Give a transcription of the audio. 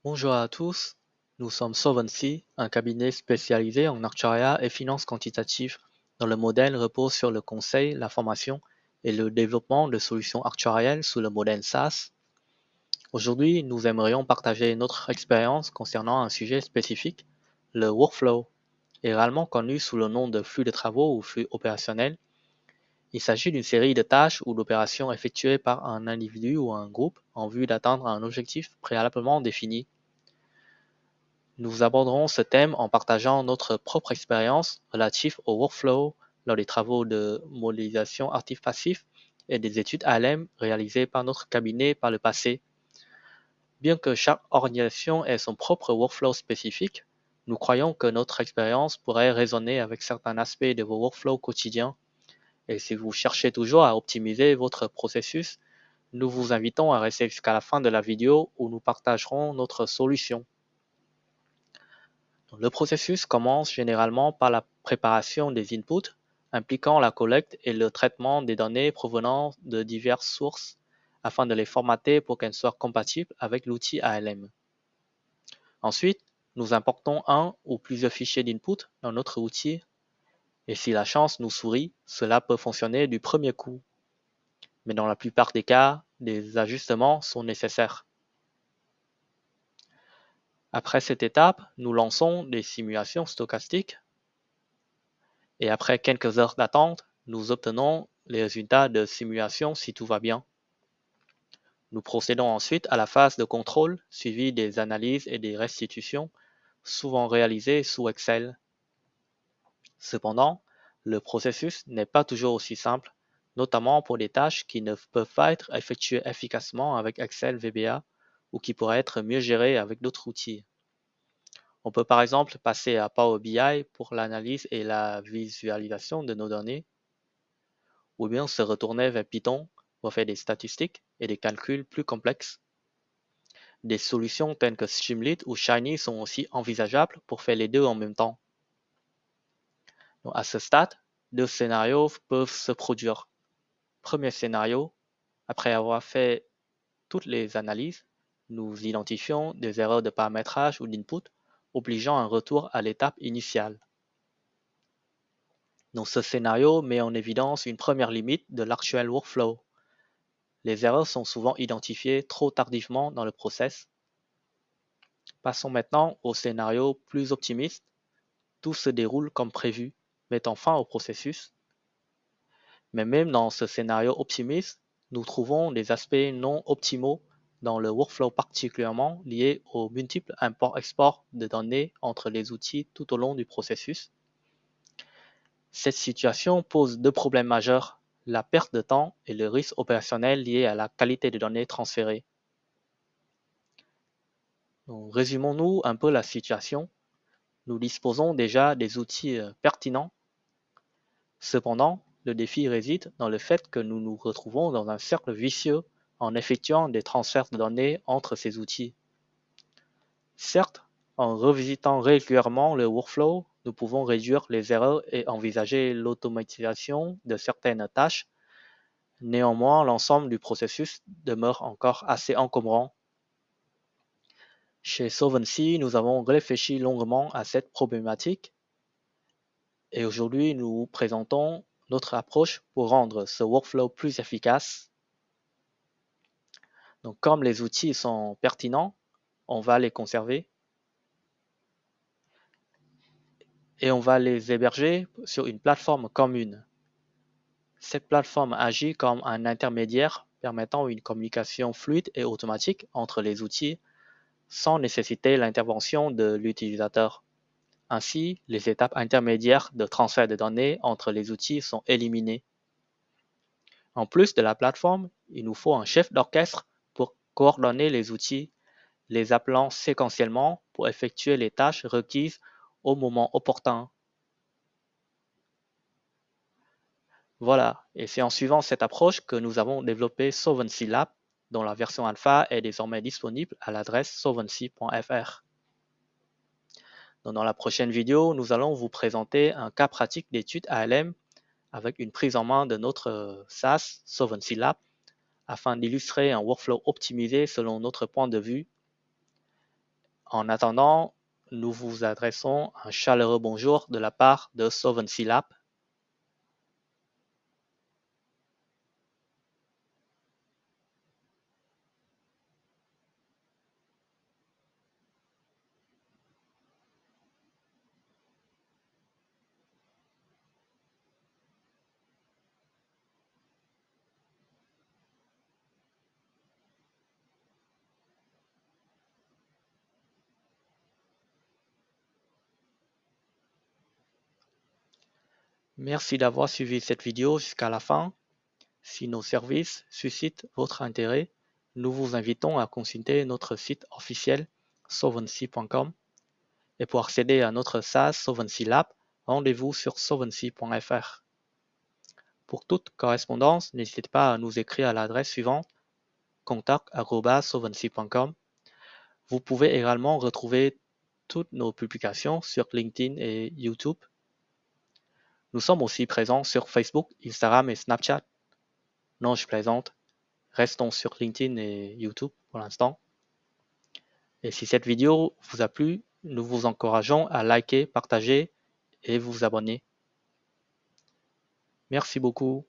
Bonjour à tous, nous sommes Solvency, un cabinet spécialisé en actuariat et finances quantitatives, dont le modèle repose sur le conseil, la formation et le développement de solutions actuarielles sous le modèle SaaS. Aujourd'hui, nous aimerions partager notre expérience concernant un sujet spécifique, le workflow, également connu sous le nom de flux de travaux ou flux opérationnel. Il s'agit d'une série de tâches ou d'opérations effectuées par un individu ou un groupe en vue d'atteindre un objectif préalablement défini. Nous aborderons ce thème en partageant notre propre expérience relative au workflow lors des travaux de modélisation actif-passif et des études ALM réalisées par notre cabinet par le passé. Bien que chaque organisation ait son propre workflow spécifique, nous croyons que notre expérience pourrait résonner avec certains aspects de vos workflows quotidiens. Et si vous cherchez toujours à optimiser votre processus, nous vous invitons à rester jusqu'à la fin de la vidéo où nous partagerons notre solution. Le processus commence généralement par la préparation des inputs, impliquant la collecte et le traitement des données provenant de diverses sources afin de les formater pour qu'elles soient compatibles avec l'outil ALM. Ensuite, nous importons un ou plusieurs fichiers d'input dans notre outil et si la chance nous sourit, cela peut fonctionner du premier coup. Mais dans la plupart des cas, des ajustements sont nécessaires. Après cette étape, nous lançons des simulations stochastiques et après quelques heures d'attente, nous obtenons les résultats de simulation si tout va bien. Nous procédons ensuite à la phase de contrôle suivie des analyses et des restitutions, souvent réalisées sous Excel. Cependant, le processus n'est pas toujours aussi simple, notamment pour des tâches qui ne peuvent pas être effectuées efficacement avec Excel VBA ou qui pourraient être mieux gérées avec d'autres outils. On peut par exemple passer à Power BI pour l'analyse et la visualisation de nos données, ou bien se retourner vers Python pour faire des statistiques et des calculs plus complexes. Des solutions telles que Streamlit ou Shiny sont aussi envisageables pour faire les deux en même temps. Donc à ce stade, deux scénarios peuvent se produire. Premier scénario, après avoir fait toutes les analyses, nous identifions des erreurs de paramétrage ou d'input, obligeant un retour à l'étape initiale. Donc ce scénario met en évidence une première limite de l'actuel workflow. Les erreurs sont souvent identifiées trop tardivement dans le process. Passons maintenant au scénario plus optimiste. Tout se déroule comme prévu, mettant fin au processus. Mais même dans ce scénario optimiste, nous trouvons des aspects non optimaux dans le workflow particulièrement liés aux multiples imports-exports de données entre les outils tout au long du processus. Cette situation pose deux problèmes majeurs, la perte de temps et le risque opérationnel lié à la qualité des données transférées. Résumons-nous un peu la situation. Nous disposons déjà des outils pertinents. Cependant, le défi réside dans le fait que nous nous retrouvons dans un cercle vicieux en effectuant des transferts de données entre ces outils. Certes, en revisitant régulièrement le workflow, nous pouvons réduire les erreurs et envisager l'automatisation de certaines tâches. Néanmoins, l'ensemble du processus demeure encore assez encombrant. Chez Solvency, nous avons réfléchi longuement à cette problématique et aujourd'hui, nous présentons notre approche pour rendre ce workflow plus efficace. Donc, comme les outils sont pertinents, on va les conserver et on va les héberger sur une plateforme commune. Cette plateforme agit comme un intermédiaire permettant une communication fluide et automatique entre les outils sans nécessiter l'intervention de l'utilisateur. Ainsi, les étapes intermédiaires de transfert de données entre les outils sont éliminées. En plus de la plateforme, il nous faut un chef d'orchestre pour coordonner les outils, les appelant séquentiellement pour effectuer les tâches requises au moment opportun. Voilà, et c'est en suivant cette approche que nous avons développé Solvency Lab, dont la version alpha est désormais disponible à l'adresse solvency.fr. Dans la prochaine vidéo, nous allons vous présenter un cas pratique d'étude ALM avec une prise en main de notre SaaS Solvency Lab afin d'illustrer un workflow optimisé selon notre point de vue. En attendant, nous vous adressons un chaleureux bonjour de la part de Solvency Lab. Merci d'avoir suivi cette vidéo jusqu'à la fin. Si nos services suscitent votre intérêt, nous vous invitons à consulter notre site officiel solvency.com et pour accéder à notre SaaS Solvency Lab, rendez-vous sur solvency.fr. Pour toute correspondance, n'hésitez pas à nous écrire à l'adresse suivante contact@solvency.com. Vous pouvez également retrouver toutes nos publications sur LinkedIn et YouTube. Nous sommes aussi présents sur Facebook, Instagram et Snapchat. Non, je plaisante. Restons sur LinkedIn et YouTube pour l'instant. Et si cette vidéo vous a plu, nous vous encourageons à liker, partager et vous abonner. Merci beaucoup.